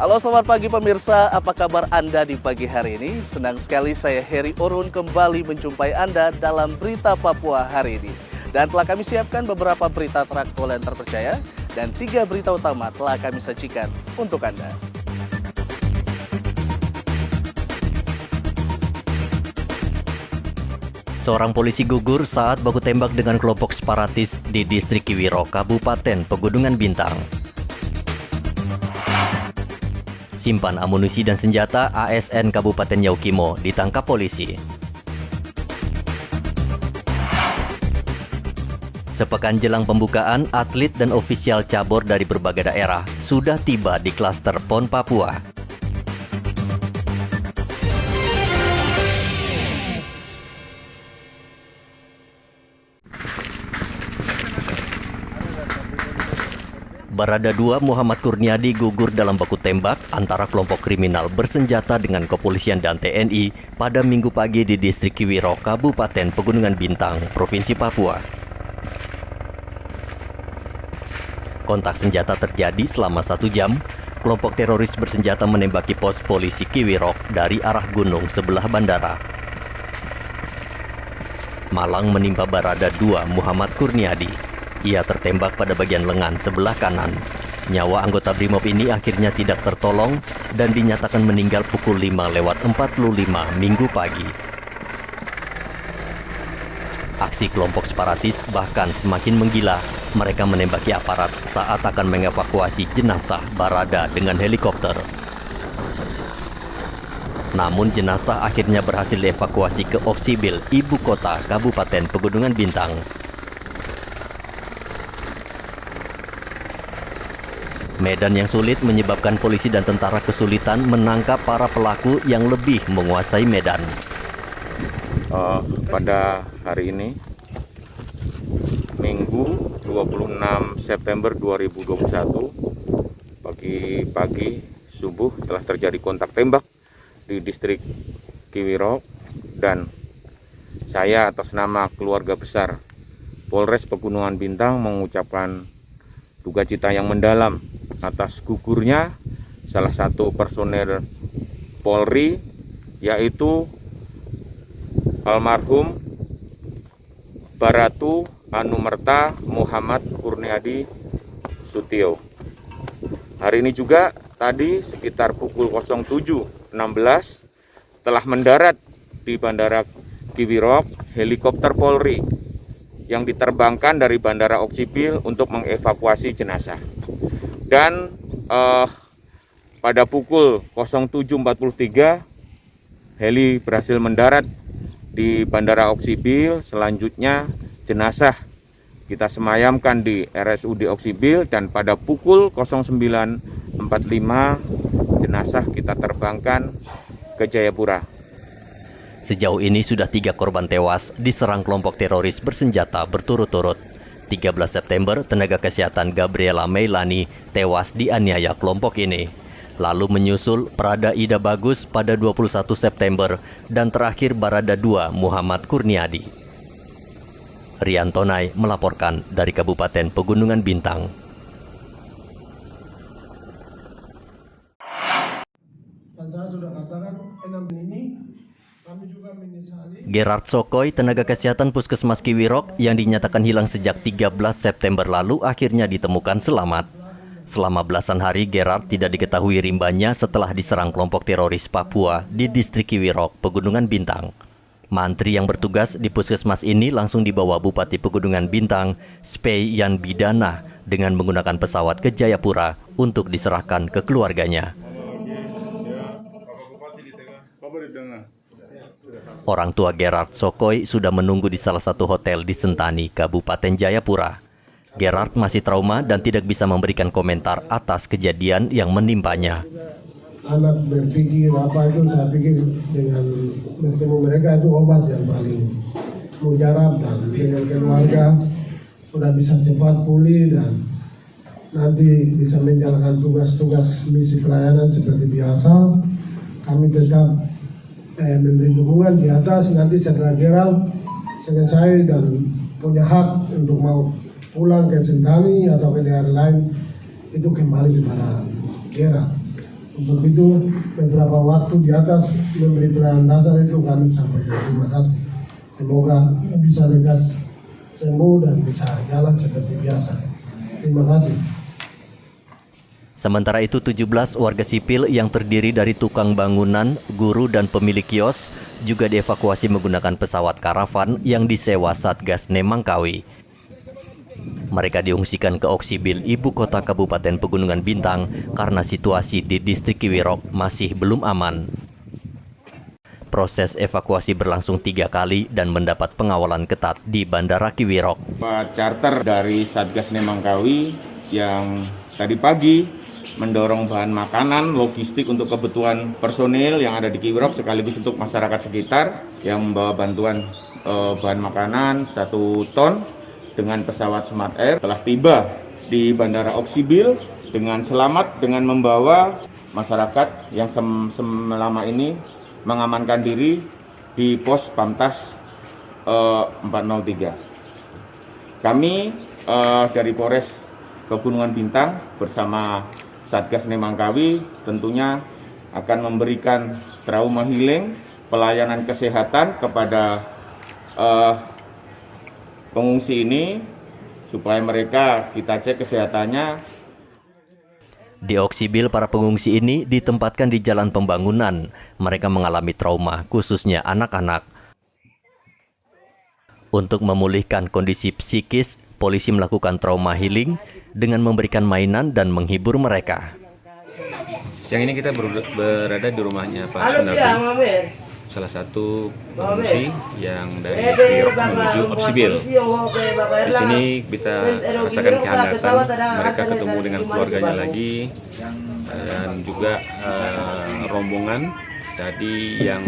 Halo, selamat pagi pemirsa. Apa kabar Anda di pagi hari ini? Senang sekali saya Heri Orun kembali menjumpai Anda dalam Berita Papua hari ini. Dan telah kami siapkan beberapa berita teraktual dan terpercaya dan 3 berita utama telah kami sajikan untuk Anda. Seorang polisi gugur saat baku tembak dengan kelompok separatis di distrik Kiwiro, Kabupaten Pegunungan Bintang. Simpan amunisi dan senjata ASN Kabupaten Yaukimo ditangkap polisi. Sepekan jelang pembukaan, atlet dan ofisial cabur dari berbagai daerah sudah tiba di klaster PON Papua. Barada 2 Muhammad Kurniadi gugur dalam baku tembak antara kelompok kriminal bersenjata dengan kepolisian dan TNI pada Minggu pagi di distrik Kiwiro, Kabupaten Pegunungan Bintang, Provinsi Papua. Kontak senjata terjadi selama 1 jam. Kelompok teroris bersenjata menembaki pos polisi Kiwiro dari arah gunung sebelah bandara. Malang menimpa Barada 2 Muhammad Kurniadi. Ia tertembak pada bagian lengan sebelah kanan. Nyawa anggota Brimob ini akhirnya tidak tertolong dan dinyatakan meninggal pukul 5:45 Minggu pagi. Aksi kelompok separatis bahkan semakin menggila. Mereka menembaki aparat saat akan mengevakuasi jenazah Barada dengan helikopter. Namun jenazah akhirnya berhasil dievakuasi ke Oksibil, ibu kota Kabupaten Pegunungan Bintang. Medan yang sulit menyebabkan polisi dan tentara kesulitan menangkap para pelaku yang lebih menguasai medan. Pada hari ini, Minggu 26 September 2021, pagi-pagi subuh telah terjadi kontak tembak di distrik Kiwiro dan saya atas nama keluarga besar Polres Pegunungan Bintang mengucapkan duka cita yang mendalam atas gugurnya salah satu personel Polri, yaitu almarhum Baratu Anumerta Muhammad Kurniadi Sutio. Hari ini juga tadi sekitar pukul 07.16 telah mendarat di Bandara Kiwiro helikopter Polri yang diterbangkan dari Bandara Oksibil untuk mengevakuasi jenazah. Dan pada pukul 07.43 heli berhasil mendarat di Bandara Oksibil. Selanjutnya jenazah kita semayamkan di RSUD Oksibil dan pada pukul 09.45 jenazah kita terbangkan ke Jayapura. Sejauh ini sudah 3 korban tewas diserang kelompok teroris bersenjata berturut-turut. 13 September, tenaga kesehatan Gabriela Meilani tewas dianiaya kelompok ini. Lalu menyusul Prada Ida Bagus pada 21 September dan terakhir Barada 2 Muhammad Kurniadi. Rian Tonai melaporkan dari Kabupaten Pegunungan Bintang. Saya sudah katakan 6 ini Gerard Sokoy, tenaga kesehatan Puskesmas Kiwirok yang dinyatakan hilang sejak 13 September lalu akhirnya ditemukan selamat. Selama belasan hari, Gerard tidak diketahui rimbanya setelah diserang kelompok teroris Papua di distrik Kiwirok, Pegunungan Bintang. Mantri yang bertugas di puskesmas ini langsung dibawa Bupati Pegunungan Bintang, Spei Yan Bidana, dengan menggunakan pesawat ke Jayapura untuk diserahkan ke keluarganya. Orang tua Gerard Sokoy sudah menunggu di salah satu hotel di Sentani, Kabupaten Jayapura. Gerard masih trauma dan tidak bisa memberikan komentar atas kejadian yang menimpanya. Anak berpikir apa itu, saya pikir dengan bertemu mereka itu obat yang paling mujarab, dan dengan keluarga sudah bisa cepat pulih dan nanti bisa menjalankan tugas-tugas misi pelayanan seperti biasa. Kami tetap memberi dukungan di atas. Nanti setelah Gerald selesai dan punya hak untuk mau pulang ke Sentani atau ke daerah lain, itu kembali kepada Gerald. Untuk itu beberapa waktu di atas memberi pelayanan dasar itu kami sampaikan terima kasih. Semoga bisa lekas sembuh dan bisa jalan seperti biasa. Terima kasih. Sementara itu 17 warga sipil yang terdiri dari tukang bangunan, guru dan pemilik kios juga dievakuasi menggunakan pesawat karavan yang disewa Satgas Nemangkawi. Mereka diungsikan ke Oksibil, ibu kota Kabupaten Pegunungan Bintang, karena situasi di distrik Kiwirok masih belum aman. Proses evakuasi berlangsung 3 kali dan mendapat pengawalan ketat di Bandara Kiwirok. Charter dari Satgas Nemangkawi yang tadi pagi mendorong bahan makanan, logistik untuk kebutuhan personil yang ada di Kiwirok sekaligus untuk masyarakat sekitar yang membawa bantuan bahan makanan 1 ton dengan pesawat Smart Air telah tiba di Bandara Oksibil dengan selamat dengan membawa masyarakat yang selama ini mengamankan diri di pos Pamtas 403. Kami dari Polres Pegunungan Bintang bersama Satgas Nemangkawi tentunya akan memberikan trauma healing, pelayanan kesehatan kepada pengungsi ini supaya mereka kita cek kesehatannya. Di Oksibil, para pengungsi ini ditempatkan di jalan pembangunan. Mereka mengalami trauma, khususnya anak-anak. Untuk memulihkan kondisi psikis, polisi melakukan trauma healing dengan memberikan mainan dan menghibur mereka. Siang ini kita berada di rumahnya Pak Sunardi, salah satu pengungsi yang dari Kiwirok menuju Oksibil. Di sini kita rasakan kehangatan, mereka ketemu dengan keluarganya lagi, dan juga rombongan tadi yang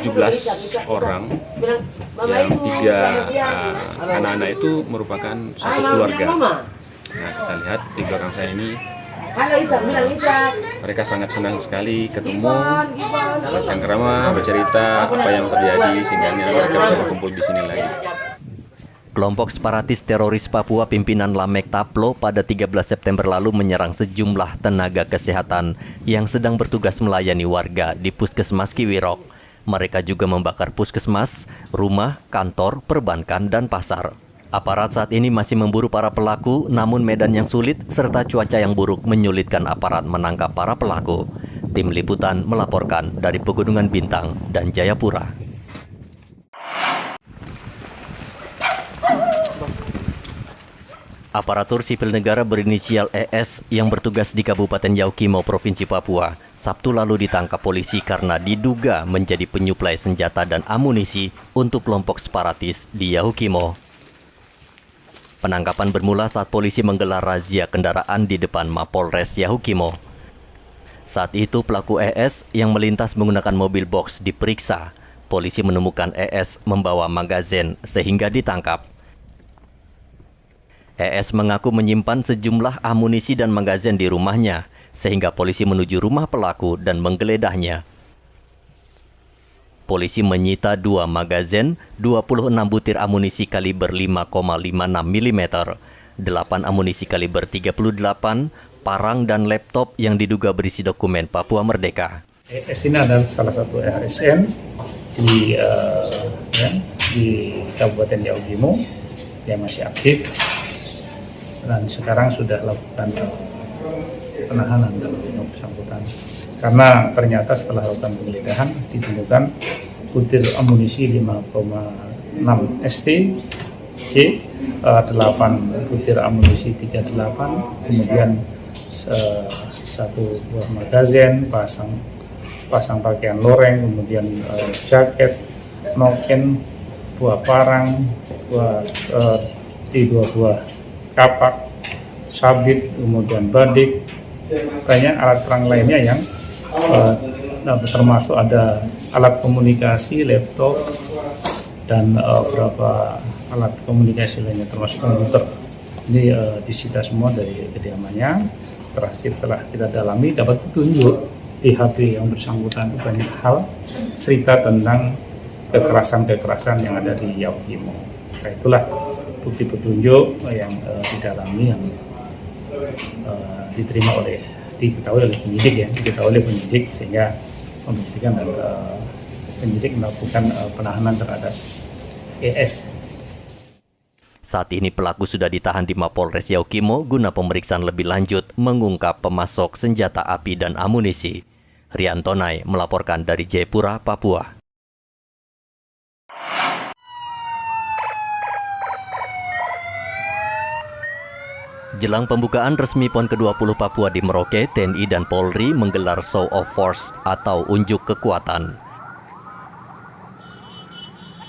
17 orang, yang 3 anak-anak itu merupakan satu keluarga. Nah, kita lihat di belakang saya ini, mereka sangat senang sekali ketemu, bercengkrama, bercerita apa yang terjadi sehingga mereka bisa berkumpul di sini lagi. Kelompok separatis teroris Papua pimpinan Lamek Taplo pada 13 September lalu menyerang sejumlah tenaga kesehatan yang sedang bertugas melayani warga di Puskesmas Kiwirok. Mereka juga membakar puskesmas, rumah, kantor, perbankan, dan pasar. Aparat saat ini masih memburu para pelaku, namun medan yang sulit serta cuaca yang buruk menyulitkan aparat menangkap para pelaku. Tim Liputan melaporkan dari Pegunungan Bintang dan Jayapura. Aparatur sipil negara berinisial ES yang bertugas di Kabupaten Yaukimo, Provinsi Papua, Sabtu lalu ditangkap polisi karena diduga menjadi penyuplai senjata dan amunisi untuk kelompok separatis di Yaukimo. Penangkapan bermula saat polisi menggelar razia kendaraan di depan Mapolres Yaukimo. Saat itu pelaku ES yang melintas menggunakan mobil box diperiksa. Polisi menemukan ES membawa magazin sehingga ditangkap. ES mengaku menyimpan sejumlah amunisi dan magazin di rumahnya, sehingga polisi menuju rumah pelaku dan menggeledahnya. Polisi menyita 2 magazin, 26 butir amunisi kaliber 5,56 mm, 8 amunisi kaliber 38, parang dan laptop yang diduga berisi dokumen Papua Merdeka. ES ini adalah salah satu ASN di Kabupaten Yaukimo yang masih aktif dan sekarang sudah lakukan penahanan dalam bersangkutan. Karena ternyata setelah lakukan penggeledahan ditemukan butir amunisi 5,6 ST, C, 8 butir amunisi 38, kemudian 1 buah magazin, pasang pakaian loreng, kemudian jaket, noken, buah parang, dua buah kapak, sabit, kemudian badik, banyak alat perang lainnya yang termasuk ada alat komunikasi, laptop, dan beberapa alat komunikasi lainnya termasuk komputer. Ini disita semua dari kediamannya. Setelah kita dalami dapat petunjuk di HP yang bersangkutan banyak hal cerita tentang kekerasan yang ada di Yaukimo. Nah, itulah bukti petunjuk yang didalami yang diterima oleh diketahui oleh penyidik ya, diketahui oleh penyidik sehingga membuktikan dan penyidik melakukan penahanan terhadap ES. Saat ini pelaku sudah ditahan di Mapolres Yaukimo guna pemeriksaan lebih lanjut mengungkap pemasok senjata api dan amunisi. Rian Tonai melaporkan dari Jayapura, Papua. Jelang pembukaan resmi PON ke-20 Papua di Merauke, TNI dan Polri menggelar Show of Force atau unjuk kekuatan.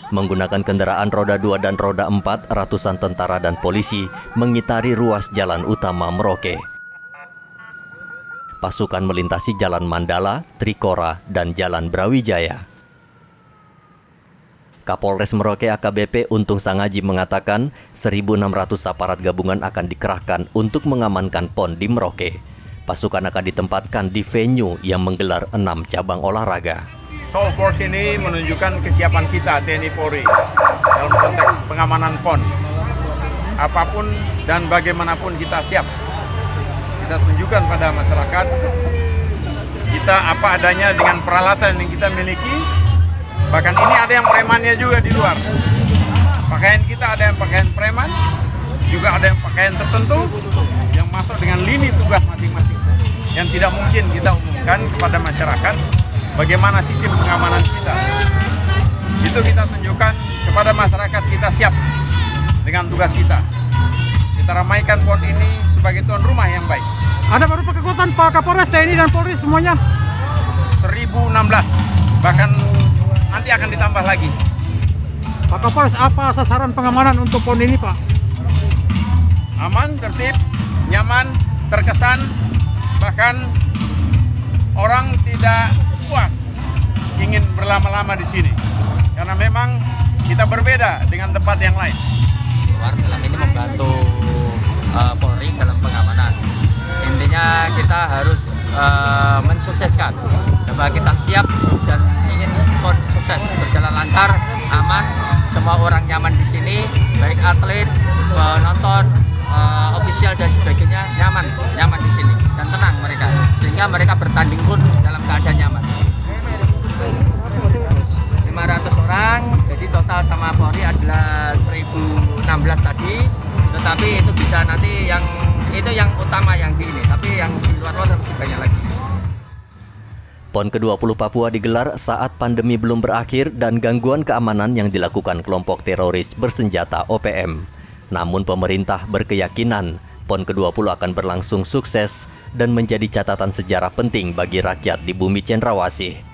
Menggunakan kendaraan roda 2 dan roda 4, ratusan tentara dan polisi mengitari ruas jalan utama Merauke. Pasukan melintasi Jalan Mandala, Trikora, dan Jalan Brawijaya. Kapolres Merauke AKBP Untung Sangaji mengatakan 1.600 aparat gabungan akan dikerahkan untuk mengamankan PON di Merauke. Pasukan akan ditempatkan di venue yang menggelar 6 cabang olahraga. Show Force ini menunjukkan kesiapan kita TNI Polri dalam konteks pengamanan PON. Apapun dan bagaimanapun kita siap. Kita tunjukkan pada masyarakat kita apa adanya dengan peralatan yang kita miliki. Bahkan ini ada yang premannya juga di luar. Pakaian kita ada yang pakaian preman, juga ada yang pakaian tertentu yang masuk dengan lini tugas masing-masing. Yang tidak mungkin kita umumkan kepada masyarakat bagaimana sistem pengamanan kita. Itu kita tunjukkan kepada masyarakat kita siap dengan tugas kita. Kita ramaikan PON ini sebagai tuan rumah yang baik. Ada berapa kekuatan Pak Kapolres, TNI dan Polri semuanya? 1.016, bahkan nanti akan ditambah lagi. Pak Kapolres, apa sasaran pengamanan untuk PON ini, Pak? Aman, tertib, nyaman, terkesan, bahkan orang tidak puas ingin berlama-lama di sini. Karena memang kita berbeda dengan tempat yang lain. Dalam ini membantu Polri dalam pengamanan. Intinya kita harus mensukseskan bahwa kita siap dan ingin PON sukses, berjalan lancar, aman, semua orang nyaman di sini, baik atlet, penonton, ofisial dan sebagainya nyaman di sini dan tenang mereka, sehingga mereka bertanding pun dalam keadaan nyaman. 500 orang, jadi total sama Polri adalah 1.016 tadi, tetapi itu bisa nanti yang utama yang di ini, tapi yang di luar lebih banyak lagi. PON ke-20 Papua digelar saat pandemi belum berakhir dan gangguan keamanan yang dilakukan kelompok teroris bersenjata OPM. Namun pemerintah berkeyakinan PON ke-20 akan berlangsung sukses dan menjadi catatan sejarah penting bagi rakyat di bumi Cendrawasih.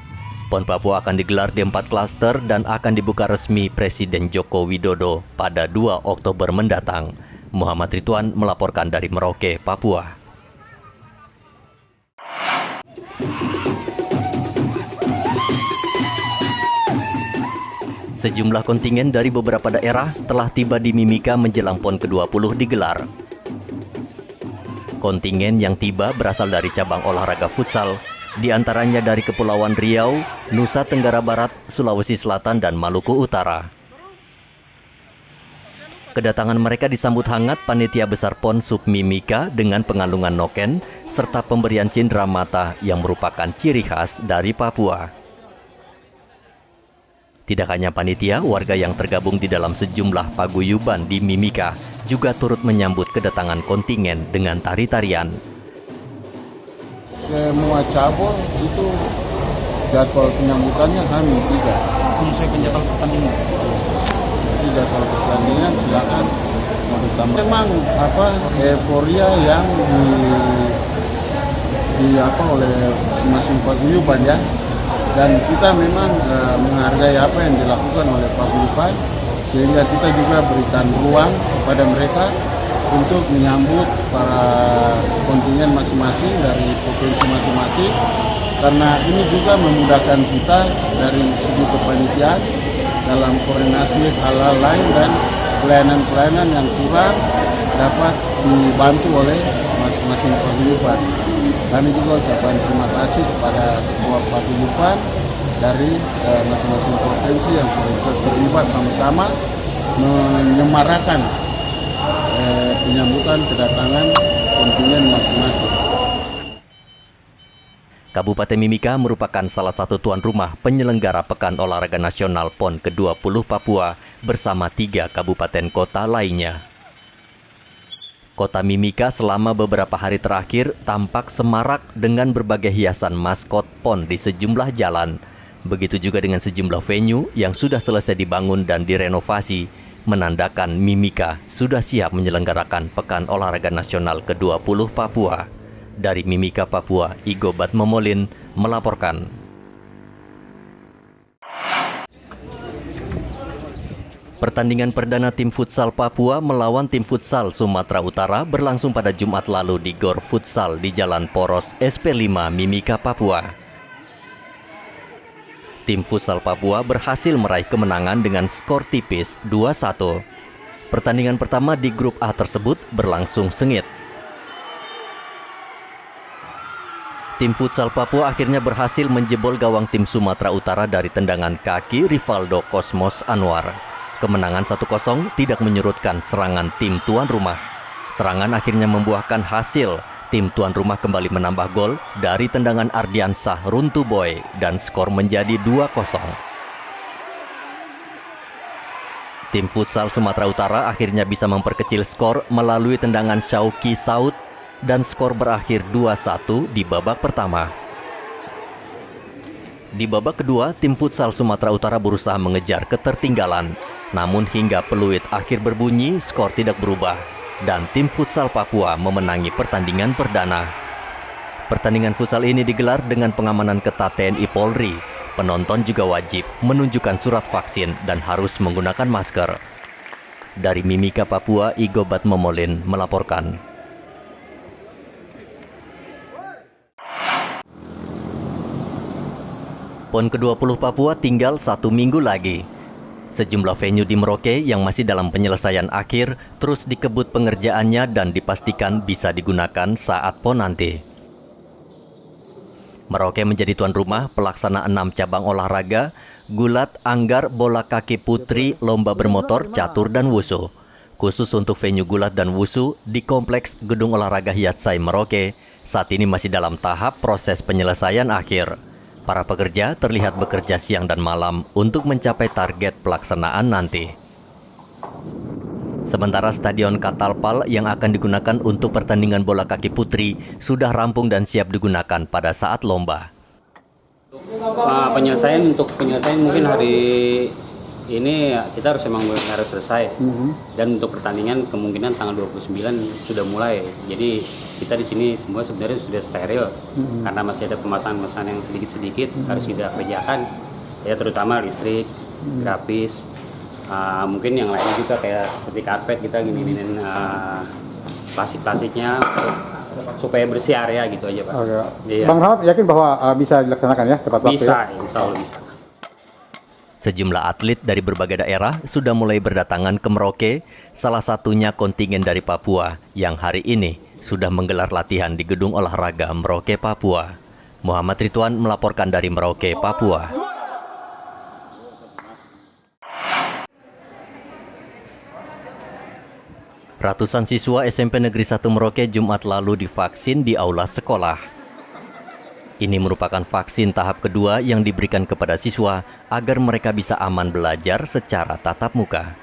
PON Papua akan digelar di 4 klaster dan akan dibuka resmi Presiden Joko Widodo pada 2 Oktober mendatang. Muhammad Ridwan melaporkan dari Merauke, Papua. Sejumlah kontingen dari beberapa daerah telah tiba di Mimika menjelang PON ke-20 digelar. Kontingen yang tiba berasal dari cabang olahraga futsal, di antaranya dari Kepulauan Riau, Nusa Tenggara Barat, Sulawesi Selatan, dan Maluku Utara. Kedatangan mereka disambut hangat panitia besar PON Sub Mimika dengan pengalungan noken serta pemberian cindera mata yang merupakan ciri khas dari Papua. Tidak hanya panitia, warga yang tergabung di dalam sejumlah paguyuban di Mimika juga turut menyambut kedatangan kontingen dengan tari-tarian. Semua cabur itu jadwal penyambutannya H-3. Bisa jadwal pertandingan. Jadi jadwal pertandingan silakan mau ditambah. Memang euforia yang oleh masing-masing paguyuban ya. Dan kita memang menghargai apa yang dilakukan oleh paguyuban, sehingga kita juga berikan ruang kepada mereka untuk menyambut para kontingen masing-masing dari provinsi masing-masing, karena ini juga memudahkan kita dari segi kepanitiaan dalam koordinasi hal-hal lain dan pelayanan-pelayanan yang kurang dapat dibantu oleh masing-masing paguyuban. Kami juga ucapkan terima kasih kepada ketua paguyuban dari masing-masing provinsi yang terlibat sama-sama menyemarakan penyambutan kedatangan kontingen masing-masing. Kabupaten Mimika merupakan salah satu tuan rumah penyelenggara Pekan Olahraga Nasional PON ke-20 Papua bersama 3 kabupaten kota lainnya. Kota Mimika selama beberapa hari terakhir tampak semarak dengan berbagai hiasan maskot PON di sejumlah jalan. Begitu juga dengan sejumlah venue yang sudah selesai dibangun dan direnovasi, menandakan Mimika sudah siap menyelenggarakan Pekan Olahraga Nasional ke-20 Papua. Dari Mimika, Papua, Igobat Momolin melaporkan. Pertandingan perdana tim futsal Papua melawan tim futsal Sumatera Utara berlangsung pada Jumat lalu di Gor Futsal di Jalan Poros SP5 Mimika, Papua. Tim futsal Papua berhasil meraih kemenangan dengan skor tipis 2-1. Pertandingan pertama di grup A tersebut berlangsung sengit. Tim futsal Papua akhirnya berhasil menjebol gawang tim Sumatera Utara dari tendangan kaki Rivaldo Cosmos Anwar. Kemenangan 1-0 tidak menyurutkan serangan tim tuan rumah. Serangan akhirnya membuahkan hasil. Tim tuan rumah kembali menambah gol dari tendangan Ardiansah Runtuboy dan skor menjadi 2-0. Tim futsal Sumatera Utara akhirnya bisa memperkecil skor melalui tendangan Syauki Saud dan skor berakhir 2-1 di babak pertama. Di babak kedua, tim futsal Sumatera Utara berusaha mengejar ketertinggalan. Namun hingga peluit akhir berbunyi, skor tidak berubah. Dan tim futsal Papua memenangi pertandingan perdana. Pertandingan futsal ini digelar dengan pengamanan ketat TNI Polri. Penonton juga wajib menunjukkan surat vaksin dan harus menggunakan masker. Dari Mimika, Papua, Igobat Momolin melaporkan. PON ke-20 Papua tinggal 1 minggu lagi. Sejumlah venue di Merauke yang masih dalam penyelesaian akhir terus dikebut pengerjaannya dan dipastikan bisa digunakan saat PON nanti. Merauke menjadi tuan rumah pelaksana 6 cabang olahraga, gulat, anggar, bola kaki putri, lomba bermotor, catur, dan wusu. Khusus untuk venue gulat dan wusu di Kompleks Gedung Olahraga Hiatsai Merauke, saat ini masih dalam tahap proses penyelesaian akhir. Para pekerja terlihat bekerja siang dan malam untuk mencapai target pelaksanaan nanti. Sementara Stadion Katalpal yang akan digunakan untuk pertandingan bola kaki putri sudah rampung dan siap digunakan pada saat lomba. Penyelesaian mungkin hari ini kita harus selesai. Dan untuk pertandingan kemungkinan tanggal 29 sudah mulai. Jadi kita di sini semua sebenarnya sudah steril karena masih ada pemasangan yang sedikit-sedikit harus kita kerjakan. Ya terutama listrik, grafis, mungkin yang lain juga kayak seperti karpet kita gini-giniin plastik-plastiknya supaya bersih area gitu aja Pak. Oke. Iya. Bang Rahmat yakin bahwa bisa dilaksanakan ya tepat waktu? Bisa, ya? insya Allah bisa. Sejumlah atlet dari berbagai daerah sudah mulai berdatangan ke Merauke, salah satunya kontingen dari Papua yang hari ini sudah menggelar latihan di Gedung Olahraga Merauke, Papua. Muhammad Ridwan melaporkan dari Merauke, Papua. Ratusan siswa SMP Negeri 1 Merauke Jumat lalu divaksin di aula sekolah. Ini merupakan vaksin tahap kedua yang diberikan kepada siswa agar mereka bisa aman belajar secara tatap muka.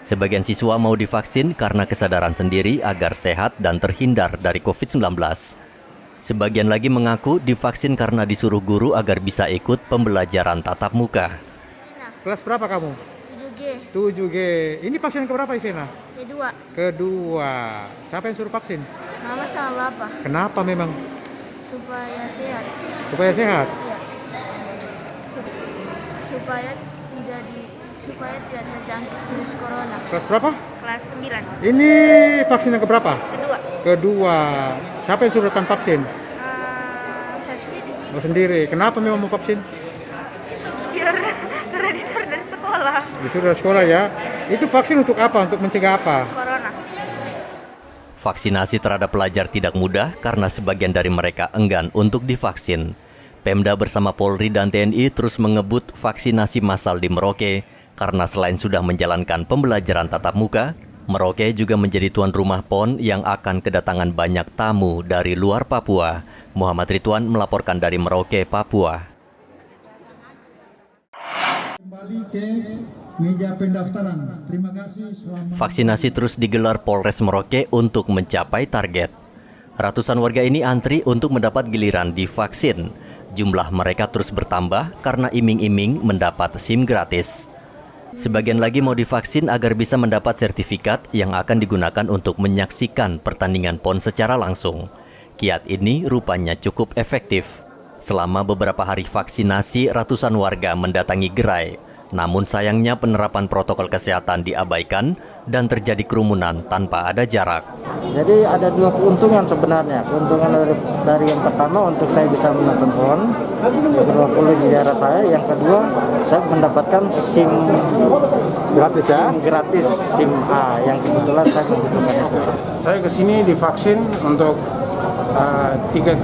Sebagian siswa mau divaksin karena kesadaran sendiri agar sehat dan terhindar dari COVID-19. Sebagian lagi mengaku divaksin karena disuruh guru agar bisa ikut pembelajaran tatap muka. Kelas berapa kamu? 7G. 7G. Ini vaksin keberapa Isena? Kedua. Kedua. Siapa yang suruh vaksin? Mama sama Bapak. Kenapa memang? Supaya sehat. Supaya sehat? Iya. Supaya tidak terjangkit virus corona. Kelas berapa? Kelas 9. Ini vaksin yang keberapa? Kedua. Kedua. Siapa yang suruh datang vaksin? Saya sendiri. Oh, sendiri. Kenapa memang mau vaksin? Karena disuruh dari sekolah. Disuruh dari sekolah ya. Itu vaksin untuk apa? Untuk mencegah apa? Corona. Vaksinasi terhadap pelajar tidak mudah karena sebagian dari mereka enggan untuk divaksin. Pemda bersama Polri dan TNI terus mengebut vaksinasi massal di Merauke karena selain sudah menjalankan pembelajaran tatap muka, Merauke juga menjadi tuan rumah PON yang akan kedatangan banyak tamu dari luar Papua. Muhammad Ridwan melaporkan dari Merauke, Papua. Kembali ke meja pendaftaran. Terima kasih. Vaksinasi terus digelar Polres Merauke untuk mencapai target. Ratusan warga ini antri untuk mendapat giliran divaksin. Jumlah mereka terus bertambah karena iming-iming mendapat SIM gratis. Sebagian lagi mau divaksin agar bisa mendapat sertifikat yang akan digunakan untuk menyaksikan pertandingan PON secara langsung. Kiat ini rupanya cukup efektif. Selama beberapa hari vaksinasi, ratusan warga mendatangi gerai. Namun sayangnya penerapan protokol kesehatan diabaikan dan terjadi kerumunan tanpa ada jarak. Jadi ada dua keuntungan sebenarnya. Keuntungan dari yang pertama untuk saya bisa menonton PON, yang kedua di daerah saya. Yang kedua saya mendapatkan SIM gratis ya? SIM gratis, SIM A yang kebetulan saya membutuhkan itu. Saya kesini divaksin untuk tiket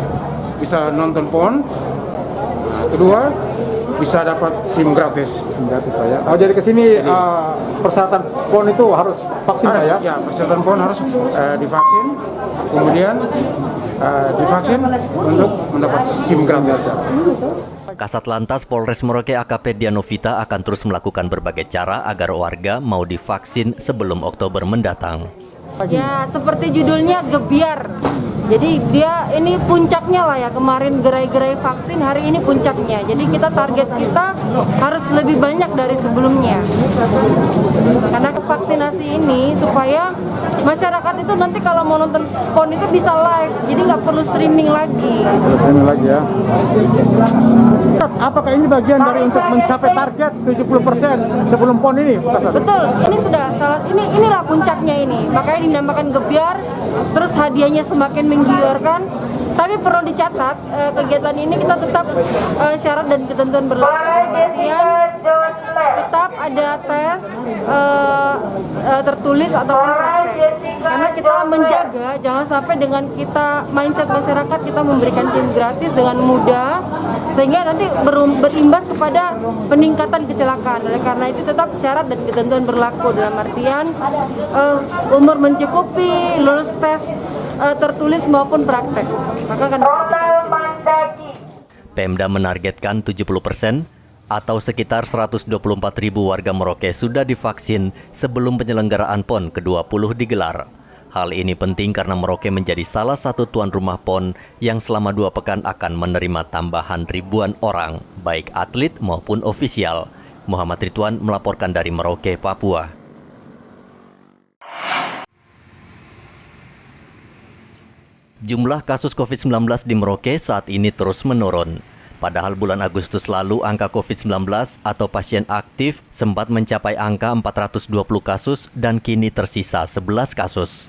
bisa nonton PON. Kedua bisa dapat SIM gratis. Gratis Pak ya. Oh, jadi ke sini persyaratan PON itu harus vaksin Pak ya? Ya, persyaratan PON harus divaksin. Kemudian divaksin untuk mendapat SIM gratis. Kasat Lantas Polres Merauke AKP Dianovita akan terus melakukan berbagai cara agar warga mau divaksin sebelum Oktober mendatang. Ya, seperti judulnya gebiar. Jadi dia ini puncaknya lah ya, kemarin gerai-gerai vaksin, hari ini puncaknya. Jadi target kita harus lebih banyak dari sebelumnya. Karena vaksinasi ini supaya masyarakat itu nanti kalau mau nonton PON itu bisa live, jadi nggak perlu streaming lagi. Streaming lagi ya. Apakah ini bagian dari untuk mencapai target 70% sebelum PON ini? Betul, ini sudah salah. Inilah puncaknya ini. Makanya dinamakan gebiar. Terus hadiahnya semakin menggiurkan. Tapi perlu dicatat, kegiatan ini kita tetap syarat dan ketentuan berlaku. Artian tetap ada tes tertulis ataupun praktek. Karena kita menjaga jangan sampai dengan kita mindset masyarakat kita memberikan SIM gratis dengan mudah sehingga nanti berimbas kepada peningkatan kecelakaan. Oleh karena itu tetap syarat dan ketentuan berlaku dalam artian umur mencukupi, lulus tes tertulis maupun praktek. Maka akan Pemda menargetkan 70% atau sekitar 124.000 warga Merauke sudah divaksin sebelum penyelenggaraan PON ke-20 digelar. Hal ini penting karena Merauke menjadi salah satu tuan rumah PON yang selama 2 pekan akan menerima tambahan ribuan orang, baik atlet maupun ofisial. Muhammad Ridwan melaporkan dari Merauke, Papua. Jumlah kasus COVID-19 di Merauke saat ini terus menurun. Padahal bulan Agustus lalu angka COVID-19 atau pasien aktif sempat mencapai angka 420 kasus dan kini tersisa 11 kasus.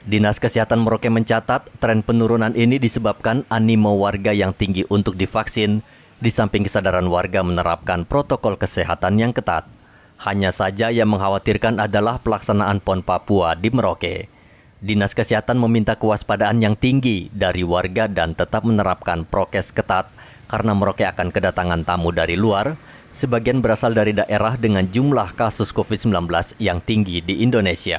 Dinas Kesehatan Merauke mencatat tren penurunan ini disebabkan animo warga yang tinggi untuk divaksin, di samping kesadaran warga menerapkan protokol kesehatan yang ketat. Hanya saja yang mengkhawatirkan adalah pelaksanaan PON Papua di Merauke. Dinas Kesehatan meminta kewaspadaan yang tinggi dari warga dan tetap menerapkan prokes ketat karena Merauke akan kedatangan tamu dari luar, sebagian berasal dari daerah dengan jumlah kasus COVID-19 yang tinggi di Indonesia.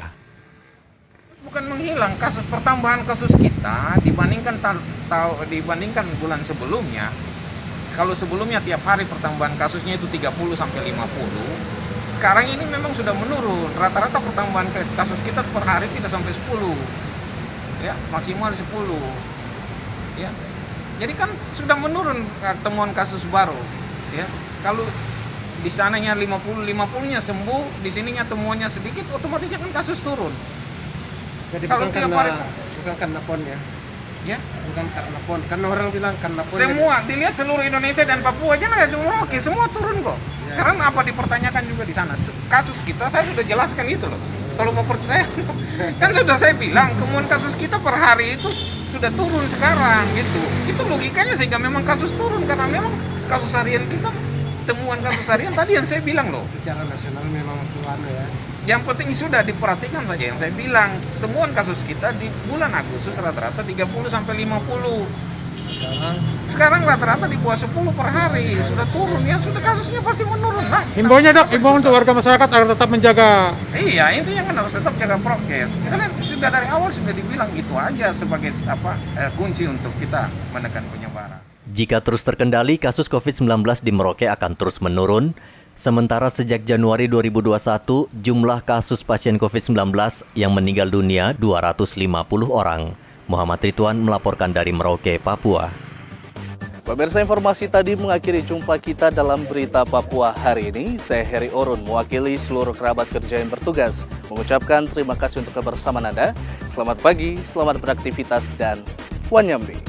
Bukan menghilang, pertambahan kasus kita dibandingkan bulan sebelumnya. Kalau sebelumnya tiap hari pertambahan kasusnya itu 30 sampai 50. Sekarang ini memang sudah menurun, rata-rata pertambahan kasus kita per hari tidak sampai 10, ya maksimal 10, ya. Jadi kan sudah menurun temuan kasus baru, ya. Kalau di sananya 50-50-nya sembuh, di sininya temuannya sedikit, otomatis kan kasus turun. Jadi kalau bukan karena PON ya? Ya, bukan karena PON, karena orang bilang karena PON. Semua dilihat seluruh Indonesia dan Papua aja nggak cuma oke, semua turun kok. Ya. Karena apa dipertanyakan juga di sana. Kasus kita saya sudah jelaskan itu loh. Kalau mau percaya, kan sudah saya bilang temuan kasus kita per hari itu sudah turun sekarang gitu. Itu logikanya sehingga memang kasus turun karena memang kasus harian kita temuan kasus harian tadi yang saya bilang loh. Secara nasional memang turun ya. Yang penting sudah diperhatikan saja yang saya bilang. Temuan kasus kita di bulan Agustus rata-rata 30 sampai 50. sekarang rata-rata di bawah 10 per hari, sudah turun ya, sudah kasusnya pasti menurun lah. Himbauannya dok, himbauan untuk warga masyarakat agar tetap menjaga. Iya, intinya kan harus tetap jaga prokes. Karena sudah dari awal sudah dibilang itu aja sebagai kunci untuk kita menekan penyebaran. Jika terus terkendali, kasus COVID-19 di Merauke akan terus menurun. Sementara sejak Januari 2021, jumlah kasus pasien COVID-19 yang meninggal dunia 250 orang. Muhammad Ridwan melaporkan dari Merauke, Papua. Pemirsa, informasi tadi mengakhiri jumpa kita dalam Berita Papua hari ini. Saya Heri Orun, mewakili seluruh kerabat kerja yang bertugas, mengucapkan terima kasih untuk kebersamaan Anda. Selamat pagi, selamat beraktivitas, dan Wanyambi.